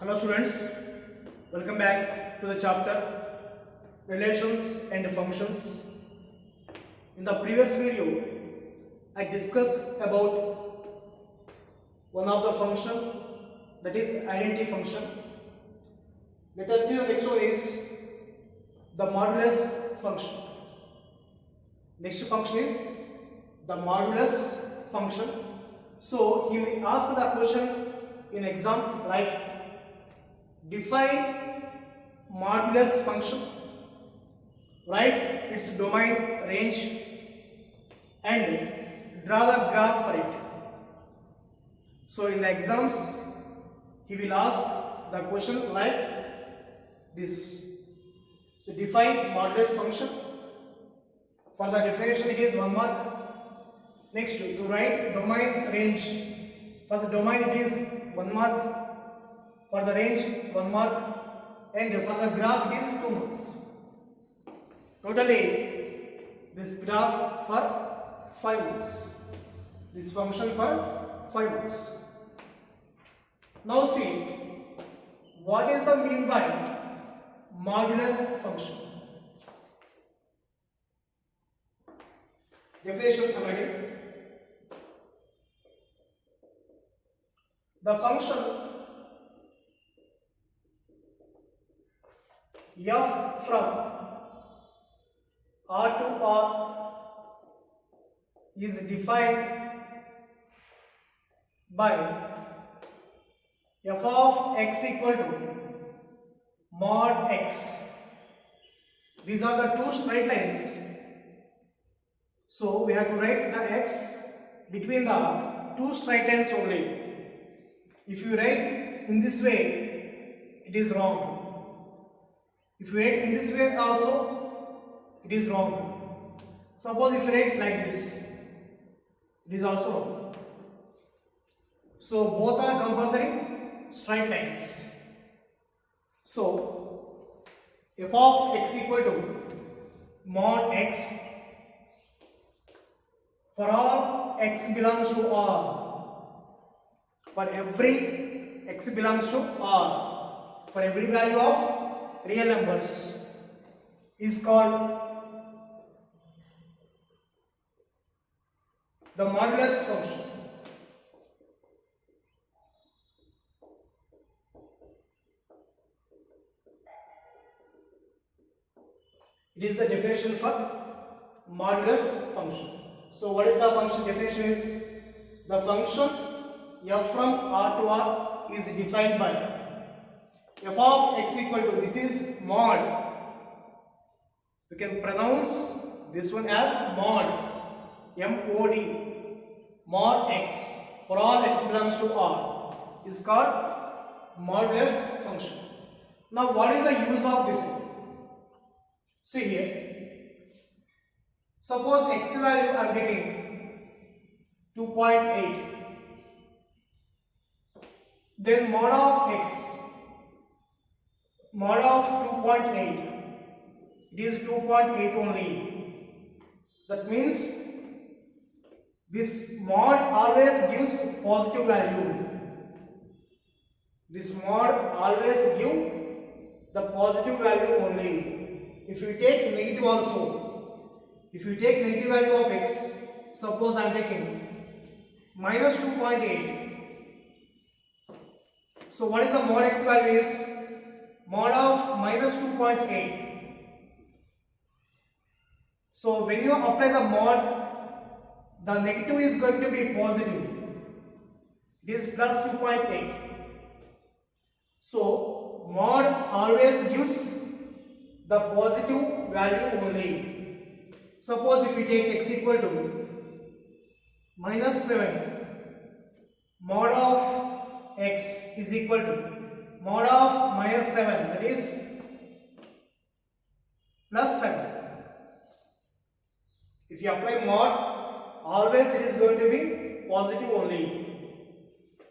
Hello students, welcome back to the chapter Relations and Functions. In the previous video, I discussed about one of the function, that is identity function. Let us see the next one is the modulus function. Next function is the modulus function. So he may ask the question in exam like define modulus function, write its domain, range, and draw the graph for it. So in the exams he will ask the question like this. So define modulus function. For the definition it is 1 mark. Next, to write domain, range. For the domain it is 1 mark. For the range 1 mark, and for the graph it is 2 marks. Totally this graph for 5 marks. This function for 5 marks. Now see what is the mean by modulus function. Definition again. The function f from R to R is defined by f of x equal to mod x. These are the two straight lines. So we have to write the x between the two straight lines only. If you write in this way, it is wrong. If you write in this way also, it is wrong. Suppose if you write like this, it is also wrong. So both are compulsory straight lines. So f of x equal to mod x for all x belongs to R. For every x belongs to R, for every value of real numbers is called the modulus function. It is the definition for modulus function. So what is the function definition is? The function f from R to R is defined by f of x equal to, this is mod. We can pronounce this one as mod, M-O-D, mod x for all x belongs to R is called modulus function. Now what is the use of this one? See here, suppose x value I am taking 2.8. Then mod of x, mod of 2.8, it is 2.8 only. That means this mod always gives positive value. This mod always gives the positive value only. If you take negative also, if you take negative value of x, suppose I am taking minus 2.8. So what is the mod x value is? Mod of minus 2.8. So when you apply the mod, the negative is going to be positive. It is plus 2.8. So mod always gives the positive value only. Suppose if we take x equal to minus 7, mod of x is equal to mod of minus 7, that is plus 7. If you apply mod, always it is going to be positive only.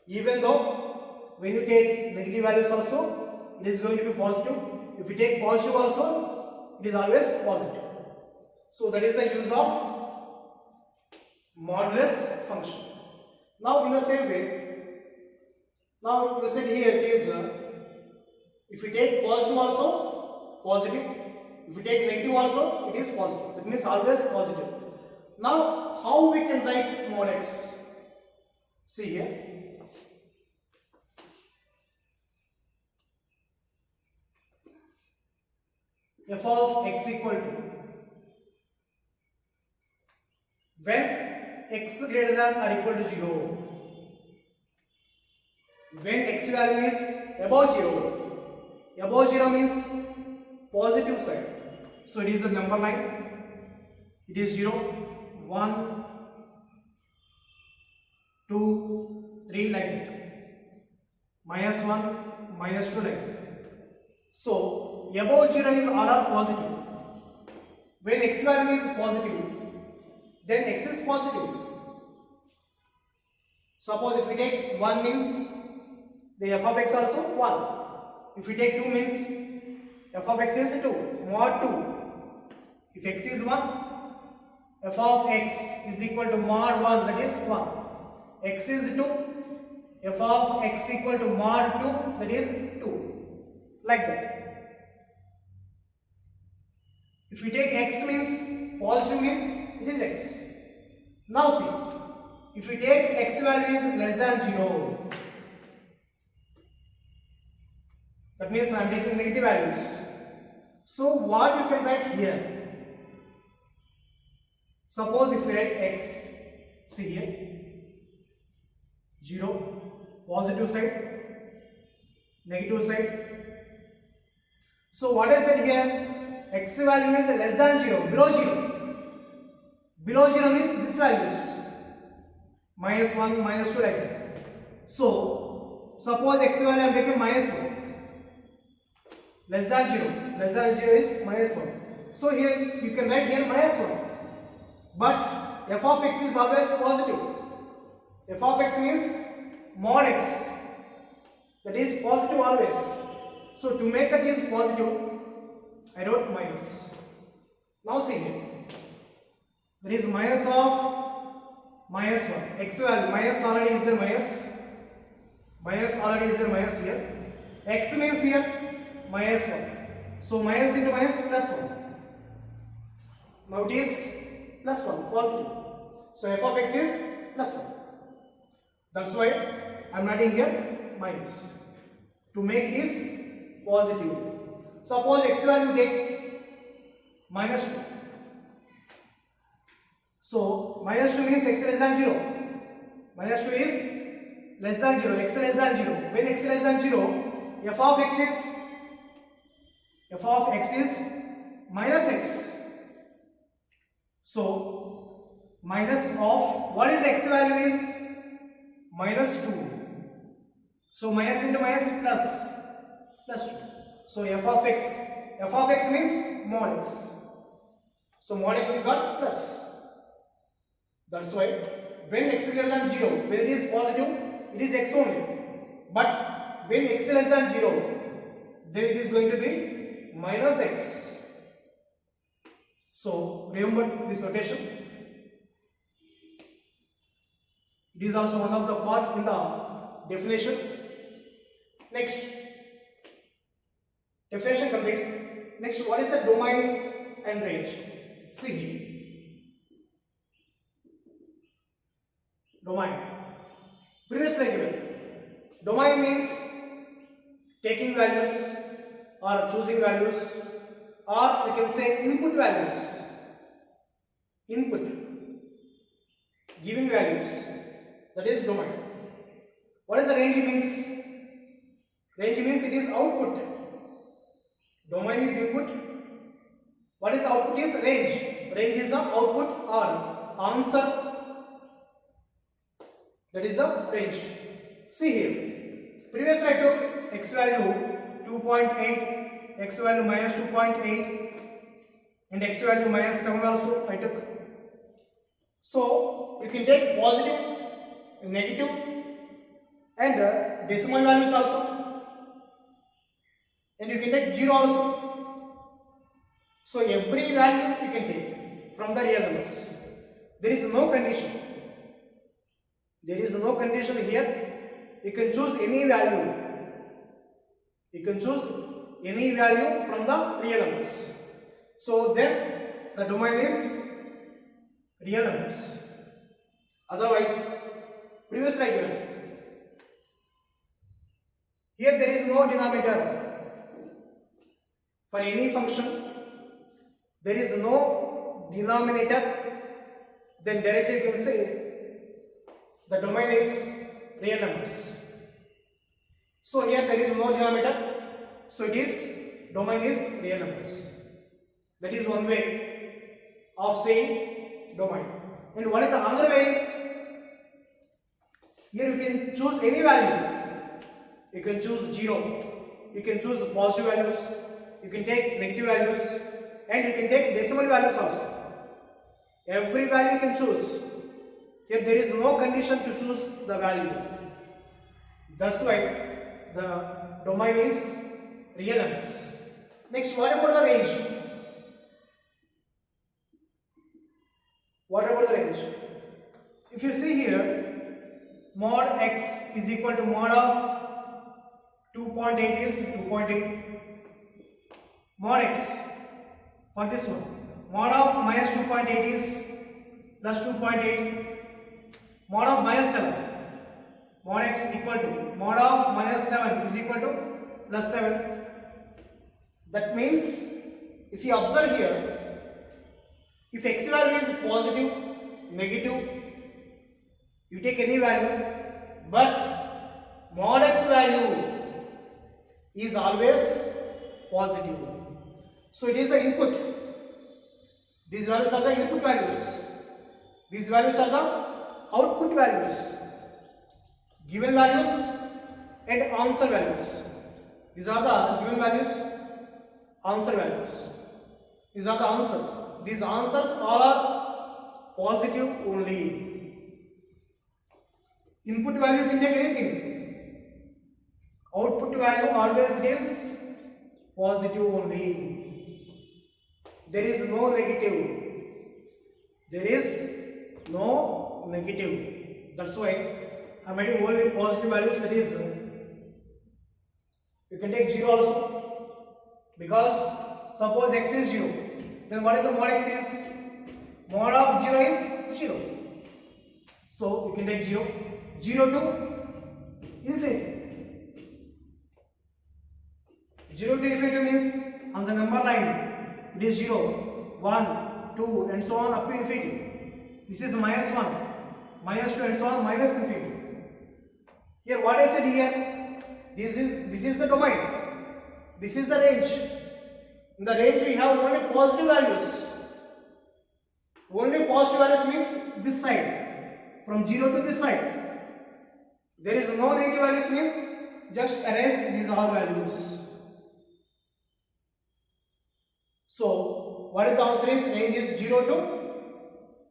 Even though when you take negative values also, it is going to be positive. If you take positive also, it is always positive. So that is the use of modulus function. Now in the same way, now you said here it is If we take positive also, positive. If we take negative also, it is positive. That means always positive. Now, how we can write mod x? See here. F of x equal to, when x greater than or equal to 0, when x value is above 0 means positive side, so it is the number line, it is 0, 1, 2, 3 like that, -1, -2 like that. So above 0 is all are positive. When x value is positive, then x is positive. Suppose if we take 1 means the f of x also 1. If we take 2 means f of x is 2, mod 2. If x is 1, f of x is equal to mod 1, that is 1. X is 2, f of x equal to mod 2, that is 2. Like that. If we take x means positive means it is x. Now see, if we take x value is less than 0, that means I am taking negative values. So what you can write here? Suppose if we write x, see here, 0, positive side, negative side. So what I said here? X value is less than 0, below 0. Below 0 means this values, -1, -2 like that. So suppose x value I am taking -1, less than 0 is -1. So here you can write here -1. But f of x is always positive. F of x means mod x, that is positive always. So to make that is positive, I wrote minus. Now see here, there is minus of -1. X value minus already is there, minus already is there, minus here. X means here -1. So minus into minus +1. Now it is +1, positive. So f of x is +1. That's why I am writing here minus to make this positive. Suppose x value take -2. So -2 means x less than 0. -2 is less than 0. X less than 0. When x less than 0, f of x is -x. So minus of what is x value is -2. So minus into minus plus 2. So f of x means mod x. So mod x we got plus. That's why when x greater than 0, when it is positive, it is x only. But when x less than 0, then it is going to be minus x. So remember this notation. It is also one of the part in the definition. Next, definition complete. Next, what is the domain and range? See here. Domain. Previously given. Domain means taking values or choosing values, or we can say input values. Input. Giving values. That is domain. What is the range means? Range means it is output. Domain is input. What is the output is range. Range is the output or answer. That is the range. See here. Previously I took x value 2.8, x value minus 2.8 and x value minus 7 also I took. So you can take positive, negative and decimal values also, and you can take 0 also. So every value you can take from the real numbers. There is no condition. There is no condition here. You can choose any value. You can choose any value from the real numbers. So then the domain is real numbers. Otherwise, previously given. Here there is no denominator. For any function, there is no denominator. Then directly you can say the domain is real numbers. So here there is no denominator. So it is domain is real numbers. That is one way of saying domain. And what is the other ways? Here you can choose any value. You can choose 0. You can choose positive values. You can take negative values. And you can take decimal values also. Every value you can choose. Here there is no condition to choose the value. That's why the domain is real numbers. Next, what about the range? What about the range? If you see here, mod x is equal to mod of 2.8 is 2.8. Mod x for this one. Mod of minus 2.8 is plus 2.8. Mod of minus 7. Mod x equal to mod of minus 7 is equal to plus 7. That means if you observe here, if x value is positive, negative, you take any value, but mod x value is always positive. So it is the input. These values are the input values. These values are the output values. Given values and answer values. These are the given values, answer values. These are the answers. These answers all are positive only. Input value can take anything. Output value always is positive only. There is no negative. There is no negative. That's why I am adding only positive values. That is, you can take 0 also. Because suppose x is 0. Then what is the mod x is? Mod of 0 is 0. So you can take 0. 0 to infinity. 0 to infinity means on the number line it is 0, 1, 2 and so on up to infinity. This is minus 1, minus 2 and so on minus infinity. Here what I said here, this is the domain. This is the range. In the range we have only positive values. Only positive values means this side. From 0 to this side. There is no negative values means just erase these all values. So what is the answer is range is 0 to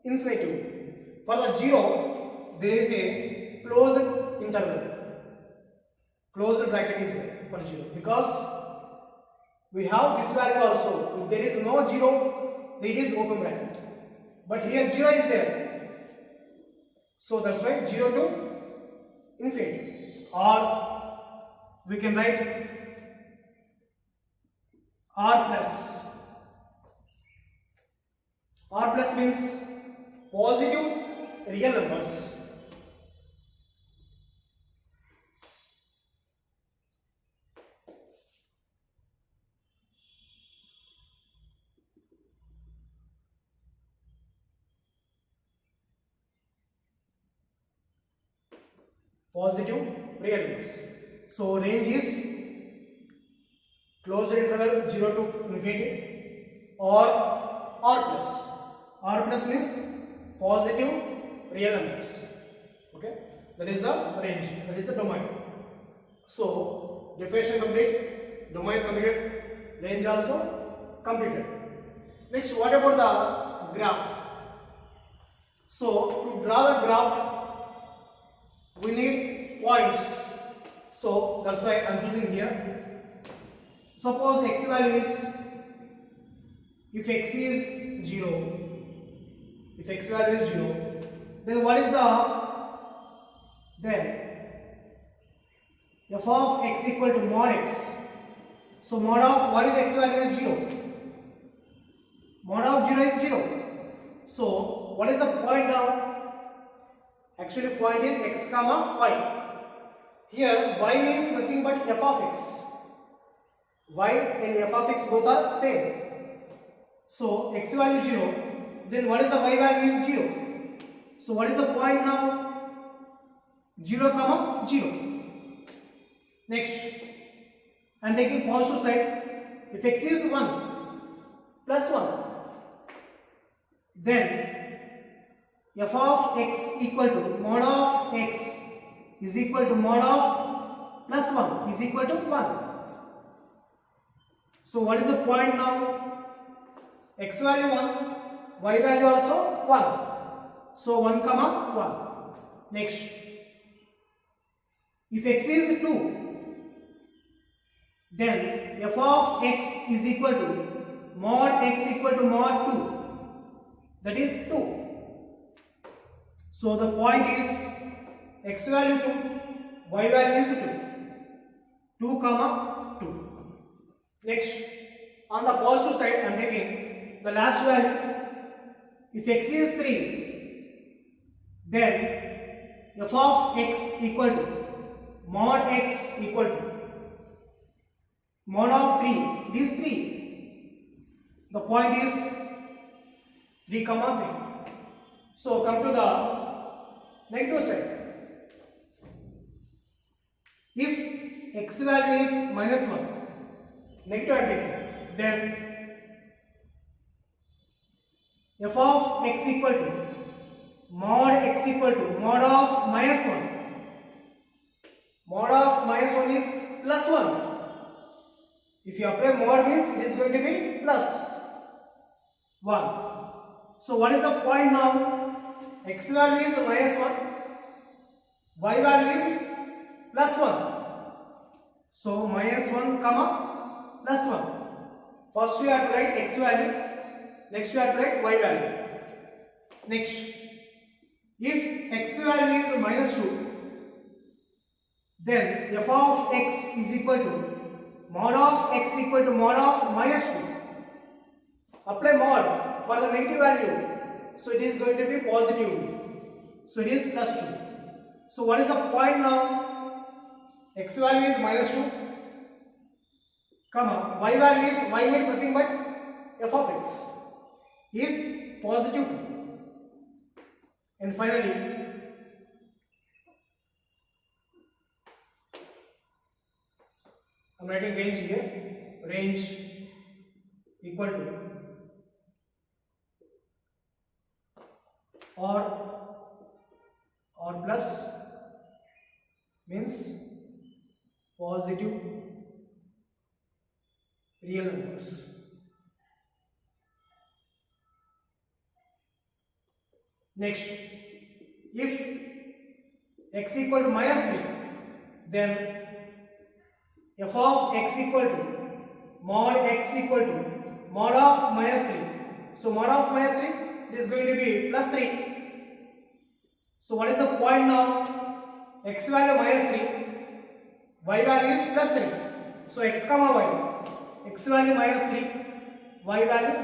infinity. For the 0 there is a closed interval. Closed bracket is there for 0 because we have this value also. If there is no 0, it is open bracket. But here 0 is there. So that's why 0 to infinity. Or we can write R plus. R plus means positive real numbers. Positive real numbers. So range is closed interval 0 to infinity or R plus. R plus means positive real numbers. Okay, that is the range, that is the domain. So definition complete, domain completed, range also completed. Next, what about the graph? So to draw the graph, we need points. So that's why I am choosing here. Suppose x value is, if x is 0, if x value is 0, then what is the, then f of x equal to mod x. So mod of what is x value is 0. Mod of 0 is 0. So what is the point now? Actually point is x comma y. Here y is nothing but f of x. Y and f of x both are same. So x value 0. Then what is the y value is 0. So what is the point now? 0 comma 0. Next, I am taking positive side. If x is 1 plus 1, then f of x equal to mod of x is equal to mod of plus 1 is equal to 1. So what is the point now? X value 1, y value also 1. So 1 comma 1. Next, if x is 2, then f of x is equal to mod x equal to mod 2, that is 2. So the point is x value 2, y value is 2, 2 comma 2. Next, on the positive side I am taking the last value. If x is 3, then f of x equal to mod x equal to mod of 3, it is 3. The point is 3 comma 3. So come to the negative side. If x value is minus 1, negative additive, then f of x equal to mod x equal to mod of minus 1. Mod of minus 1 is plus 1. If you apply mod means it is going to be plus 1. So what is the point now? X value is minus 1, y value is plus 1. So minus 1 comma plus 1. First we have to write x value, next we have to write y value. Next, if x value is minus 2, then f of x is equal to mod of x equal to mod of minus 2. Apply mod for the negative value. So it is going to be positive. So it is plus 2. So what is the point now? X value is minus 2, comma, y value is nothing but f of x is positive 2. And finally, I am writing range here. Range equal to or plus means positive real numbers. Next, if x equal to minus 3, then f of x equal to mod x equal to mod of minus 3. So mod of minus 3, it is going to be plus 3. So what is the point now? X value minus 3, y value is plus 3. So x comma y, x value minus 3, y value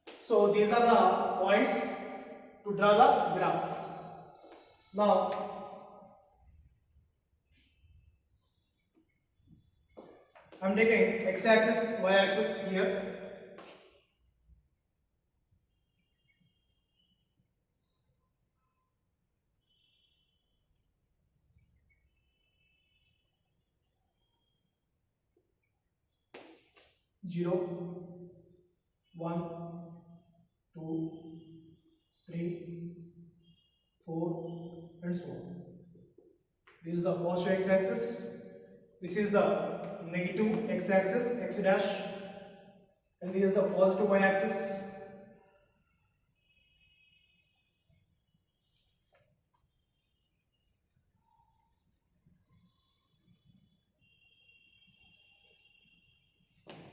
3. So these are the points to draw the graph. Now I am taking x axis, y axis here. Zero, 1, 2, 3, 4, and so on. This is the positive x axis. This is the negative x axis, x dash, and this is the positive y axis.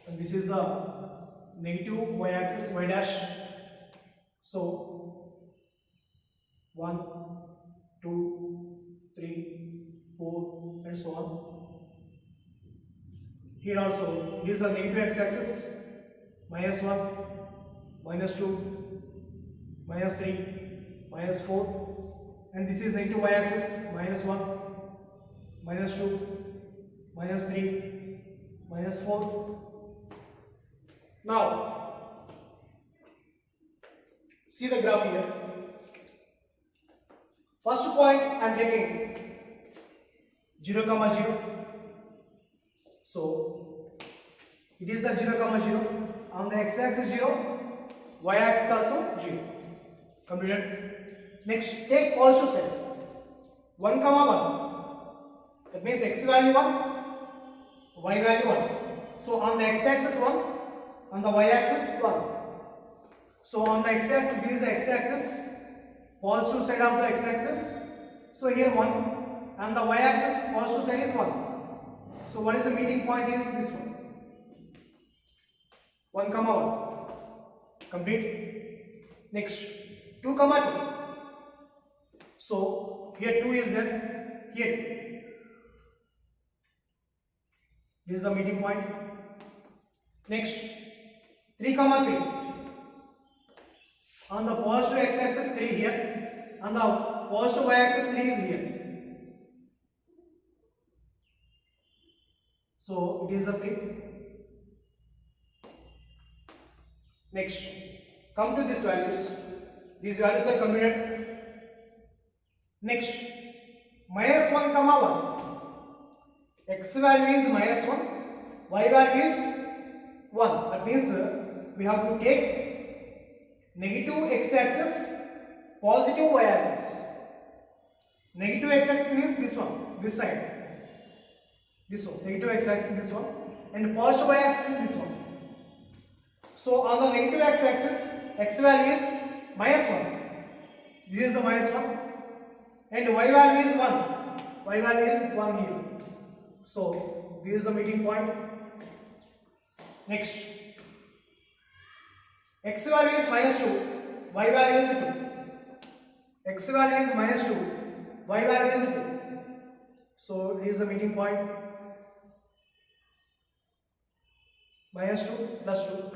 And this is the negative y axis, y dash. So 1, 2, 3, 4, and so on. Here also, it is the negative x-axis, minus 1, minus 2, minus 3, minus 4, and this is negative y-axis, minus 1, minus 2, minus 3, minus 4. Now, see the graph here. First point I am taking 0, 0. So, it is the 0, 0. On the x-axis 0, y-axis also 0. Completed. Next, take positive side. 1, 1. That means x value 1, y value 1. So, on the x-axis 1, on the y-axis 1. So, on the x-axis, this is the x-axis, positive side of the x-axis. So, here 1, and the y-axis positive side is 1. So, what is the meeting point is this one. 1, 1. Complete. Next, 2, 2. So, here 2 is there, here. This is the meeting point. Next, 3, 3. On the positive x-axis 3 here, on the positive y-axis 3 is here. So, it is the 3. Next, come to these values. These values are computed. Next, minus 1, 1. X value is minus 1, y value is 1. That means we have to take negative x-axis, positive y-axis. Negative x-axis means this one, this side. This one, negative x-axis this one, and positive y-axis is this one. So on the negative x-axis, x value is minus 1. This is the minus 1, and y value is 1. Y value is 1 here. So this is the meeting point. Next, x value is minus 2, y value is 2. X value is minus 2, y value is 2. So it is the meeting point. Minus 2 plus 2.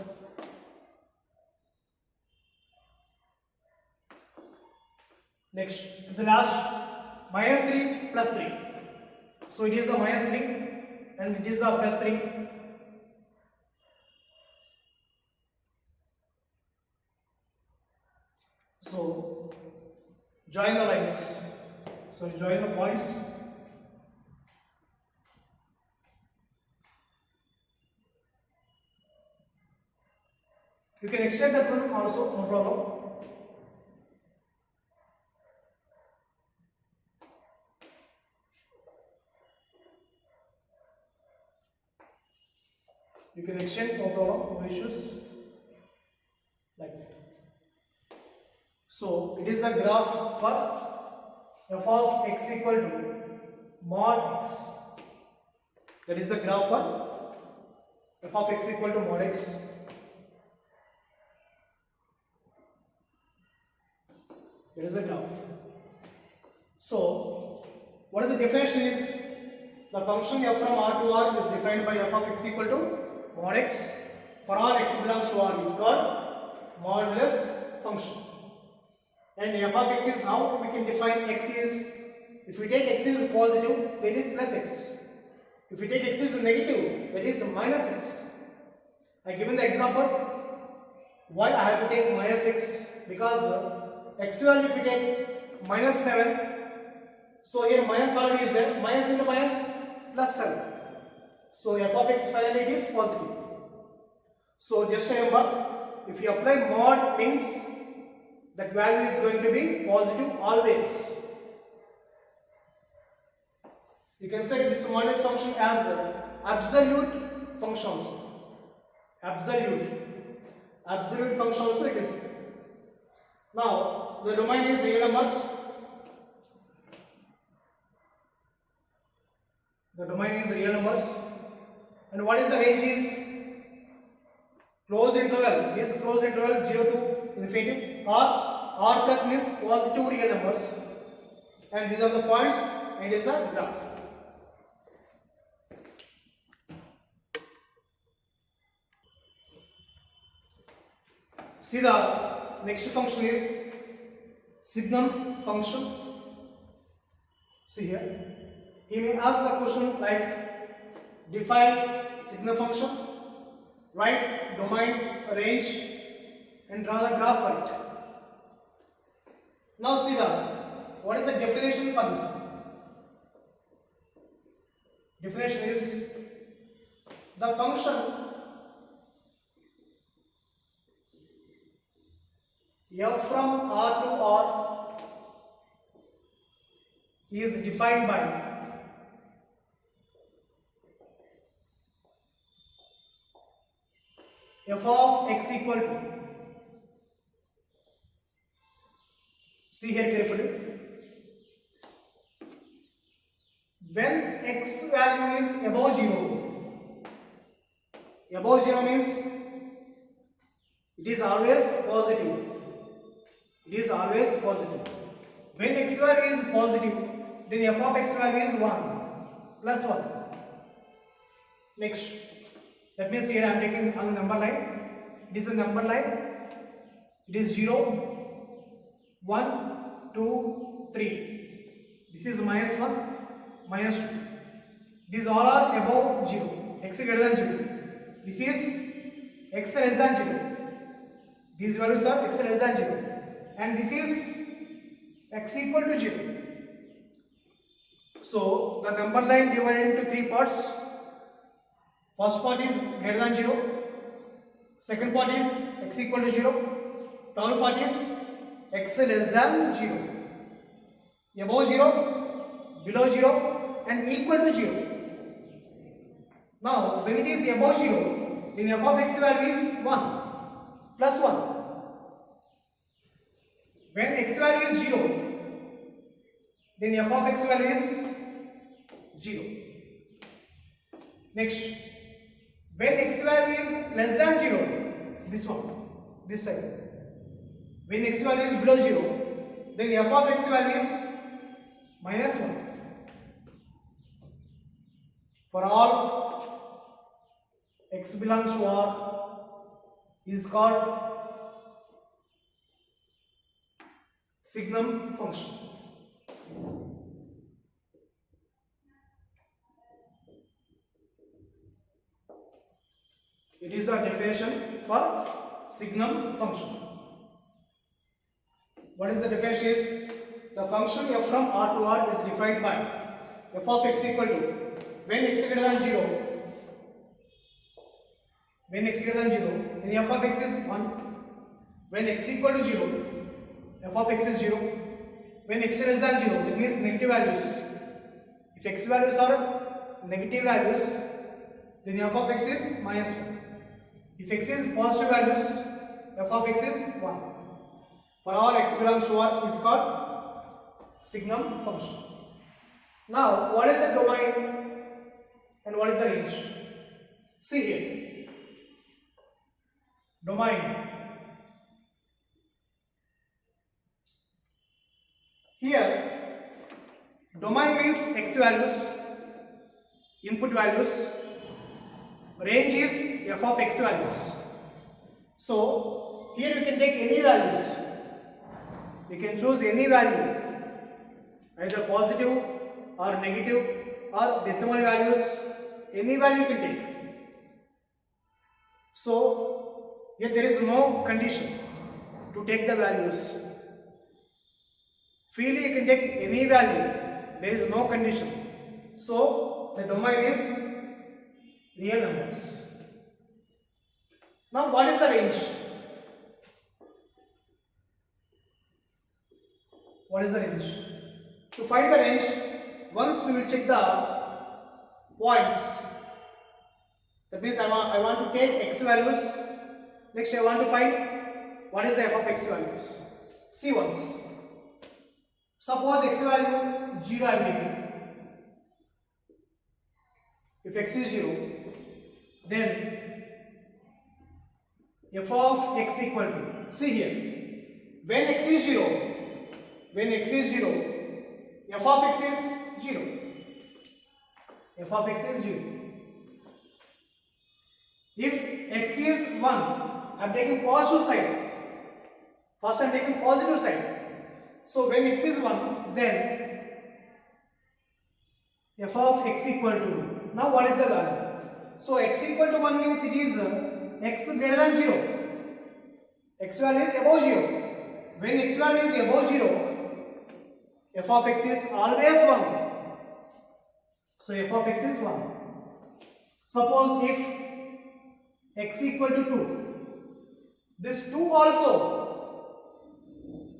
Next, the last, minus 3 plus 3. So it is the minus 3 and it is the plus 3. So join the lines. So join the points. You can extend that one also, no problem. You can extend, no problem, no issues. Like that. So it is the graph for f of x equal to mod x. That is the graph for f of x equal to mod x. There is a graph. So, what is the definition is the function f from R to R is defined by f of x equal to mod x. For all x belongs to R is called modulus function. And f of x is how we can define x is, if we take x is positive, that is plus x. If we take x is negative, that is minus x. I given the example. Why I have to take minus x? Because x value if we take minus 7, so here minus already is there, minus into minus plus 7. So f of x finally it is positive. So just remember, if you apply mod means that value is going to be positive always. You can say this modulus function as absolute function also. Absolute function also you can say. Now, the domain is real numbers. The domain is real numbers. And what is the range is? Closed interval. This closed interval 0 to infinity, or R plus means positive real numbers. And these are the points and is the graph. See the next function is signum function. See here, he may ask the question like define signum function, write domain, range, and draw the graph for it. Now see what is the definition for this one? Definition is the function f from R to R is defined by f of x equal to, see here carefully, when x value is above 0 means it is always positive. It is always positive. When x value is positive, then f of x value is 1 plus 1. Next, that means here I am taking on number line. It is a number line. It is 0, 1, 2, 3. This is minus 1, minus 2. These all are above 0. X greater than 0. This is x less than 0. These values are x less than 0. And this is x equal to 0. So the number line divided into 3 parts. First part is greater than 0. Second part is x equal to 0. Third part is x less than 0. Above 0, below 0, and equal to 0. Now when it is above 0, then f of x value is 1 plus 1. When x value is 0, then f of x value is 0. Next, when x value is less than 0, this one, this side. When x value is below 0, then f of x value is minus 1. For all x belongs to R is called signum function. It is the definition for signum function. What is the definition is the function f from R to R is defined by f of x equal to when x greater than 0, then f of x is 1. When x equal to 0, f of x is 0. When x less than 0, that means negative values. If x values are negative values, then f of x is minus 1. If x is positive values, f of x is 1. For all x belongs to R is called signum function. Now, what is the domain and what is the range? See here. Domain. Here, domain means x values, input values. Range is f of x values. So, here you can take any values. You can choose any value, either positive or negative or decimal values. Any value you can take. So, here there is no condition to take the values. Freely you can take any value. There is no condition. So, the domain is real numbers. Now, what is the range? What is the range? To find the range, once we will check the points. That means I want to take x values. Next, I want to find what is the f of x values. See once. Suppose x value 0 I am taking. If x is 0, then f of x equal to, see here, when x is 0, f of x is 0. F of x is 0. If x is 1, I am taking positive side. First I am taking positive side. So when x is 1, then f of x equal to, now what is the value? So x equal to 1 means it is x greater than 0. X value is above 0. When x value is above 0, f of x is always 1. So f of x is 1. Suppose if x equal to 2, this 2 also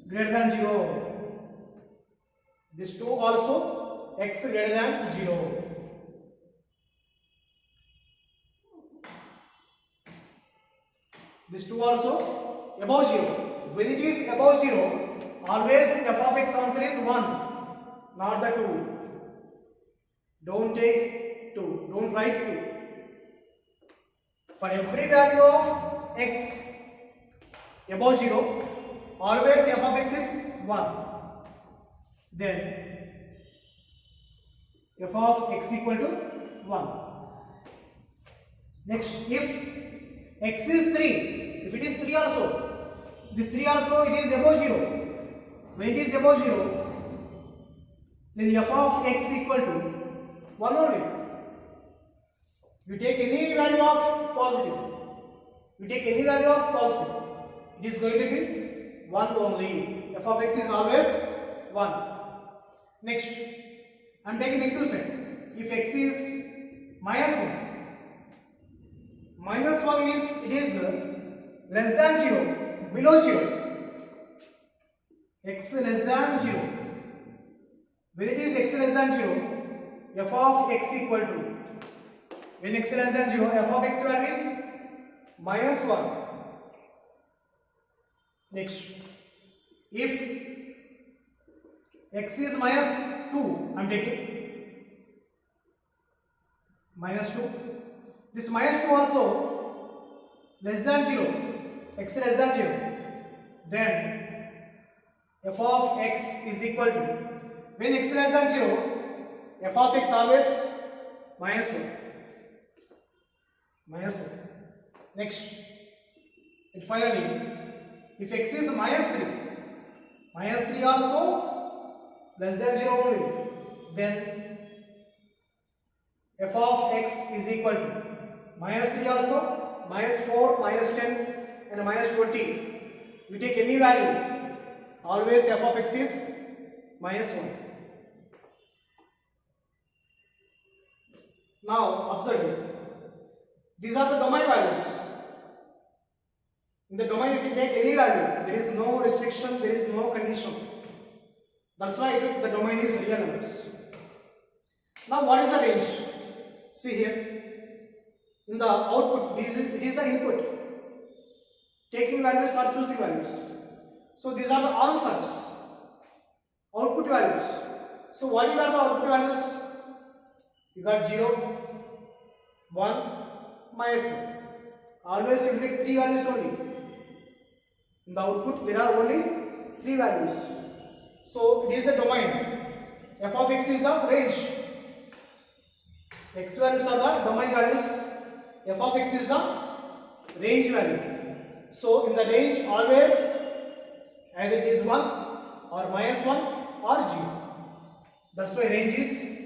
greater than 0. This 2 also x greater than 0. This 2 also above 0. When it is above 0, always f of x answer is 1, not the 2. Don't take 2. Don't write 2. For every value of x above 0, always f of x is 1. Then f of x equal to 1. Next, if x is 3, if it is 3 also, this 3 also it is above 0. When it is above 0, then f of x equal to 1 only. You take any value of positive. You take any value of positive. It is going to be 1 only. F of x is always 1. Next, I am taking negative side. If x is minus 1, minus 1 means it is less than 0, below 0. X less than 0. When it is x less than 0, f of x equal to, when x less than 0, f of x value is minus 1. Next, if x is minus 2, I am taking minus 2. This minus 2 also less than 0, x less than 0, then f of x is equal to, when x less than 0, f of x always minus 1. Minus 1. Next, and finally, if x is minus 3 also less than 0 only, then f of x is equal to minus 3 also, minus 4, minus 10 and minus 20. You take any value, always f of x is minus 1. Now observe it. These are the domain values. In the domain you can take any value. There is no restriction, there is no condition. That's why the domain is real numbers. Now what is the range? See here. In the output, it is the input. Taking values or choosing values. So these are the answers. Output values. So what are the output values? You got 0, 1, minus 1. Always you get 3 values only. In the output there are only 3 values. So it is the domain. F of x is the range. X values are the domain values. F of x is the range value. So in the range always either it is 1 or minus 1 or 0. That's why range is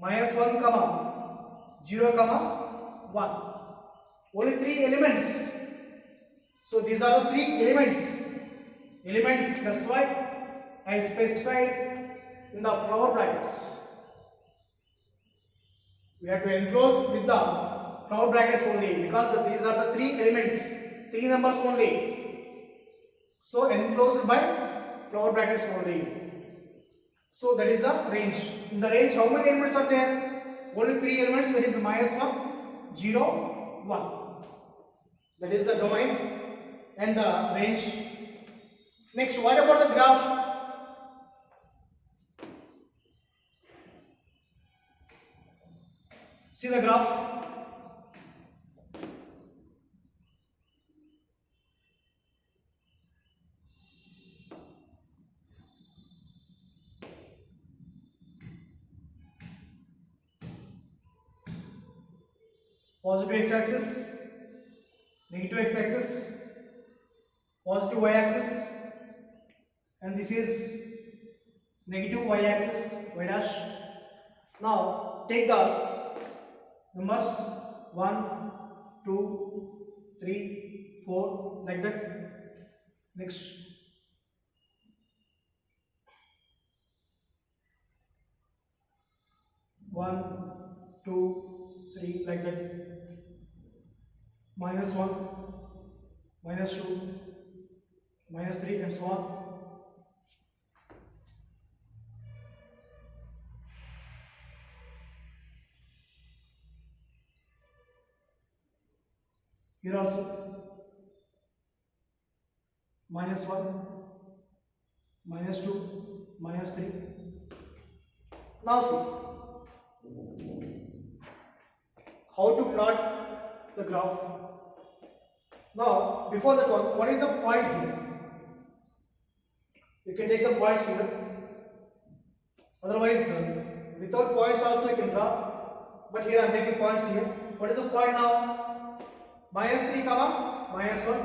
minus 1 comma 0 comma 1. Only 3 elements. So these are the 3 elements. That's why I specified in the flower brackets. We have to enclose with the flower brackets only, because these are the 3 elements, 3 numbers only. So enclosed by flower brackets only. So that is the range. In the range, how many elements are there? Only 3 elements. That is minus 1, 0, 1. That is the domain and the range. Next, what about the graph? See the graph. Positive x-axis, negative x-axis, positive y-axis, and this is negative y-axis, y dash. Now take the numbers 1, 2, 3, 4 like that. Next, one, two, three like that. -1, -2, -3 and so on. Here also -1, -2, -3. Now see how to plot the graph. Now before that one, what is the point here? You can take the points here. Otherwise, without points also you can draw. But here I am taking points here. What is the point now? -3, -1.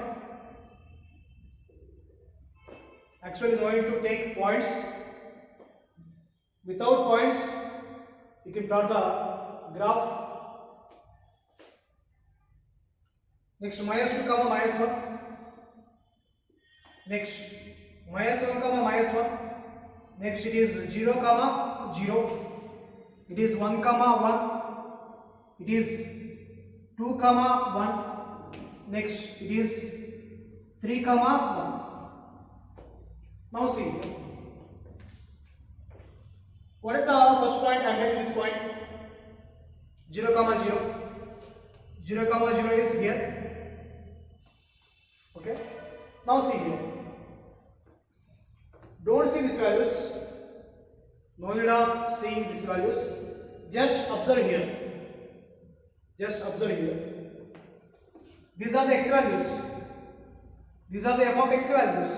Actually, no need to take points. Without points, you can plot the graph. Next, -2, -1. Next, -1, -1. Next, it is 0, 0. It is 1, 1. It is 2, 1. Next, it is 3, 1. Now see, what is the first point? I am getting this point 0, 0. 0, 0 is here. Okay. Now see here. Don't see these values. No need of seeing these values. Just observe here. Just observe here. These are the x values. These are the f of x values.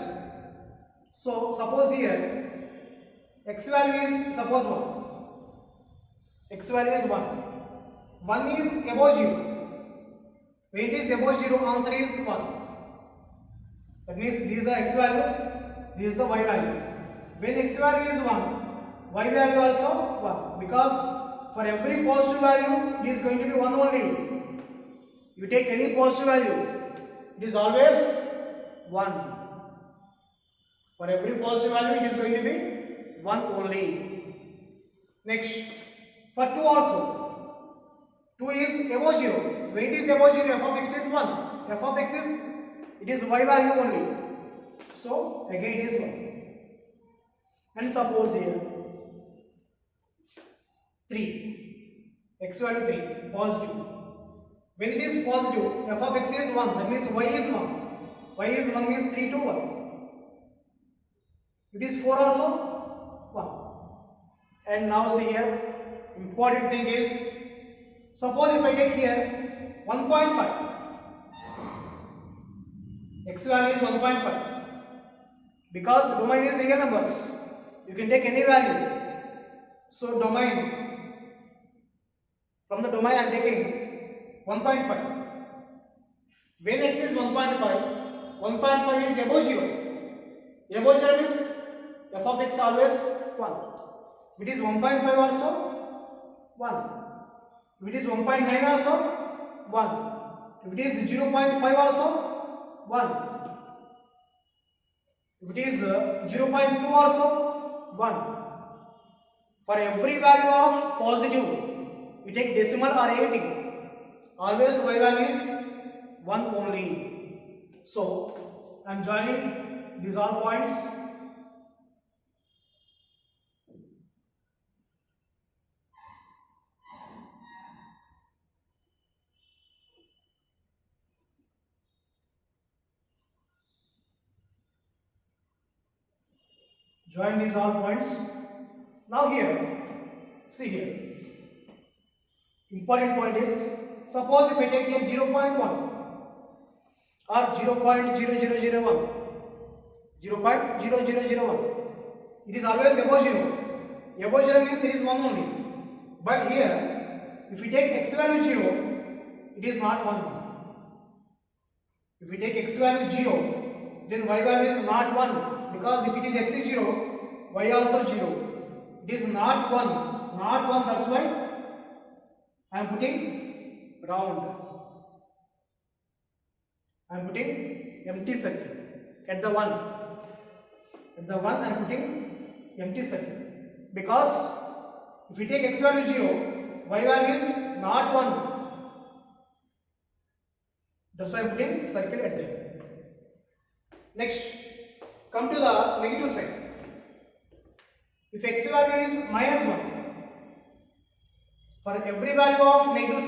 So suppose here x value is suppose 1. X value is 1. 1 is above 0. When it is above 0, answer is 1. That means this is the x value, this is the y value. When x value is 1, y value also 1. Because for every positive value, it is going to be 1 only. You take any positive value, it is always 1. For every positive value, it is going to be 1 only. Next, for 2 also. 2 is above 0. When it is above 0, f of x is 1. F of x is, it is y value only. So, again it is 1. And suppose here, 3. X value 3, positive. When it is positive, f of x is 1. That means y is 1. Y is 1 means 3 to 1. It is 4 also 1. And now see here, important thing is, suppose if I take here 1.5, x value is 1.5. Because domain is real numbers, you can take any value. So domain, from the domain I am taking 1.5. When x is 1.5, 1.5 is above 0. Above 0 means f of x always 1. If it is 1.5 also 1. If it is 1.9 also 1. If it is 0.5 also 1. If it is 0.2 also 1. For every value of positive, you take decimal or anything. Always y value is 1 only. So I am joining these all points. Join these all points. Now here, see here. Important point is, suppose if I take here 0.1 or 0.0001, 0.0001, it is always above 0. Above 0 means it is 1 only. But here, if we take x value 0, it is not 1. If we take x value 0, then y value is not 1, because if it is x is 0, y also 0. It is not 1, that's why I am putting round. I am putting empty circle at the 1. At the 1 I am putting empty circle, because if we take x value 0, y value is not 1. That's why I am putting circle at there. Next, come to the negative side. If x value is -1, for every value of negative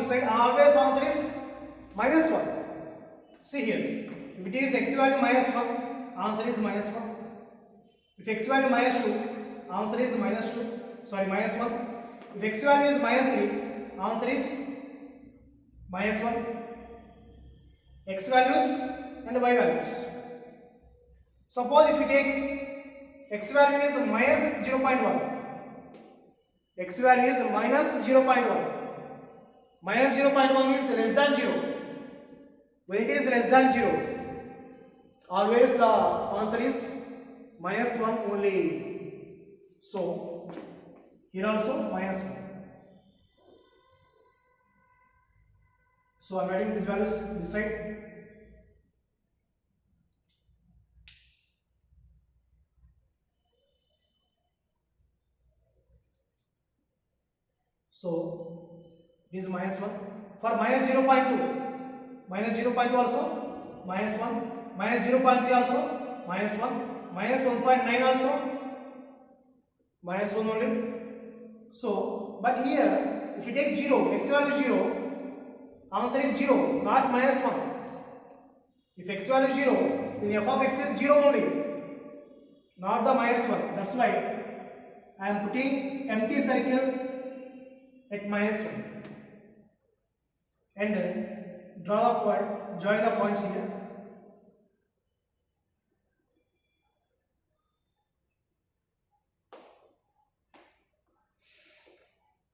side, always answer is -1. See here, if it is x value -1, answer is -1. If x value -2, answer is -1. If x value is -3, answer is -1. X values and y values. Suppose if we take x value is -0.1, x value is -0.1, -0.1 is less than 0. When it is less than 0, always the answer is -1 only. So here also -1. So I am adding these values this side. So this is -1. For -0.2, -0.2 also -1, -0.3 also -1, -1.9 also -1 only. So, but here if you take 0, x value 0, answer is 0, not -1. If x value 0, then f of x is 0 only, not the -1. That's why I am putting empty circle at -1 and draw the point, join the points here.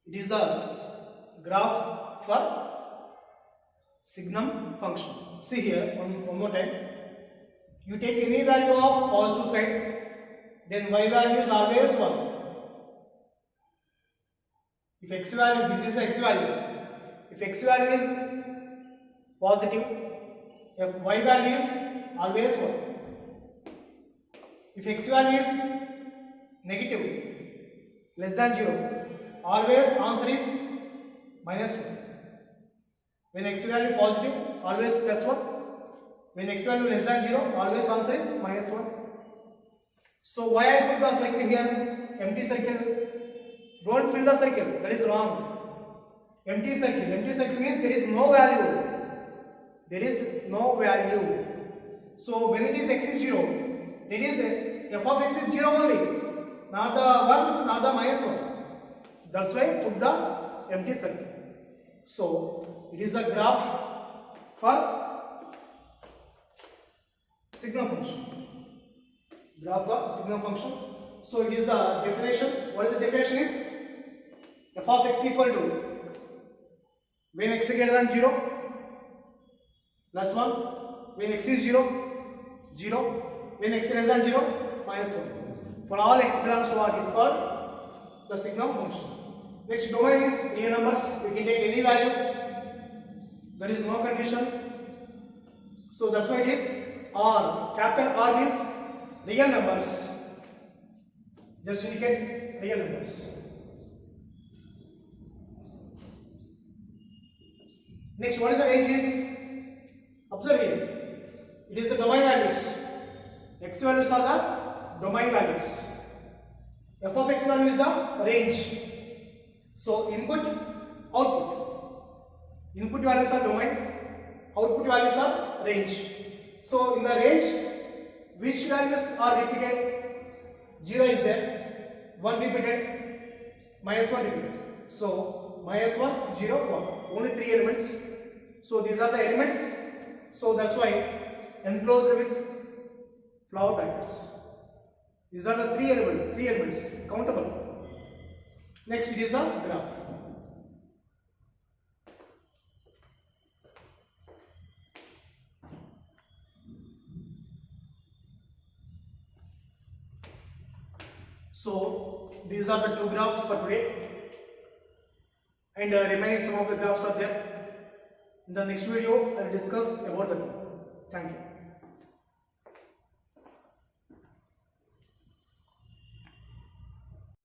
It is the graph for signum function. See here, one more time. You take any value of positive side, then y value is always 1. If x value, this is the x value. If x value is positive, if y value is always 1. If x value is negative, less than 0, always answer is -1. When x value positive, always +1. When x value less than 0, always answer is -1. So why I put the circle here, empty circle? Don't fill the circle, that is wrong. Empty circle means there is no value. There is no value. So when it is x is 0, it is f of x is 0 only, not the 1, not the -1. That's why put the empty circle. So it is the graph for signum function. Graph for signum function. So it is the definition. What is the definition is? F of x equal to, when x is greater than 0, +1. When x is 0, 0. When x is less than 0, -1. For all x belongs to what is called the signum function. Next domain is real numbers. We can take any value. There is no condition. So that's why it is R. Capital R is real numbers. Just indicate real numbers. Next, what is the range is? Observe here. It is the domain values. X values are the domain values. F of x value is the range. So input, output. Input values are domain, output values are range. So in the range, which values are repeated? 0 is there, 1 repeated, -1 repeated. So -1, 0, 1. Only 3 elements. So these are the elements. So that's why enclosed with flower brackets. These are the three elements, countable. Next, it is the graph. So these are the two graphs for today, and remaining some of the graphs are there. In the next video, I will discuss about them. Thank you.